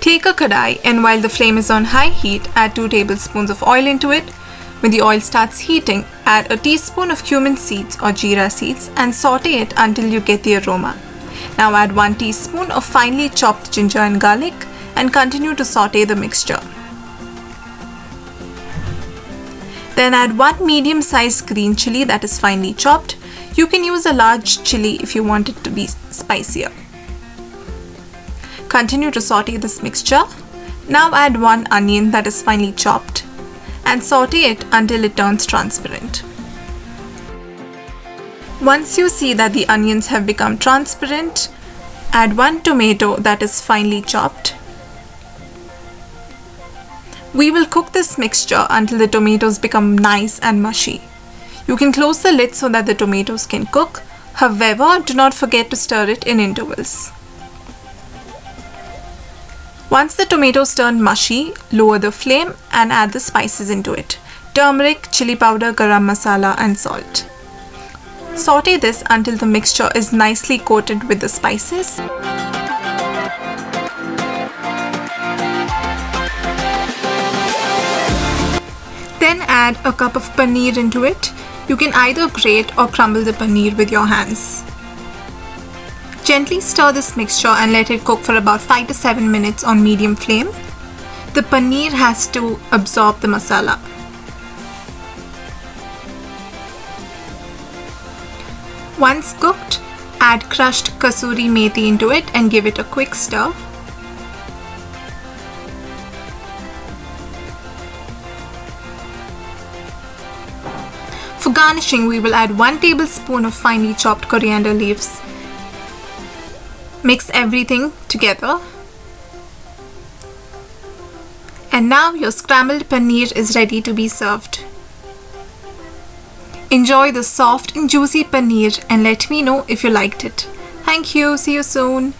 Take a kadai and while the flame is on high heat, add 2 tablespoons of oil into it. When the oil starts heating, add a teaspoon of cumin seeds or jeera seeds and saute it until you get the aroma. Now add 1 teaspoon of finely chopped ginger and garlic and continue to saute the mixture. Then add 1 medium-sized green chilli that is finely chopped. You can use a large chilli if you want it to be spicier. Continue to saute this mixture. Now add 1 onion that is finely chopped and saute it until it turns transparent. Once you see that the onions have become transparent, add 1 tomato that is finely chopped. We will cook this mixture until the tomatoes become nice and mushy. You can close the lid so that the tomatoes can cook. However, do not forget to stir it in intervals. Once the tomatoes turn mushy, lower the flame and add the spices into it: turmeric, chili powder, garam masala and salt. Saute this until the mixture is nicely coated with the spices. Then add a cup of paneer into it. You can either grate or crumble the paneer with your hands. Gently stir this mixture and let it cook for about 5 to 7 minutes on medium flame. The paneer has to absorb the masala. Once cooked, add crushed kasuri methi into it and give it a quick stir. For garnishing, we will add 1 tablespoon of finely chopped coriander leaves. Mix everything together. And now your scrambled paneer is ready to be served. Enjoy the soft and juicy paneer and let me know if you liked it. Thank you. See you soon.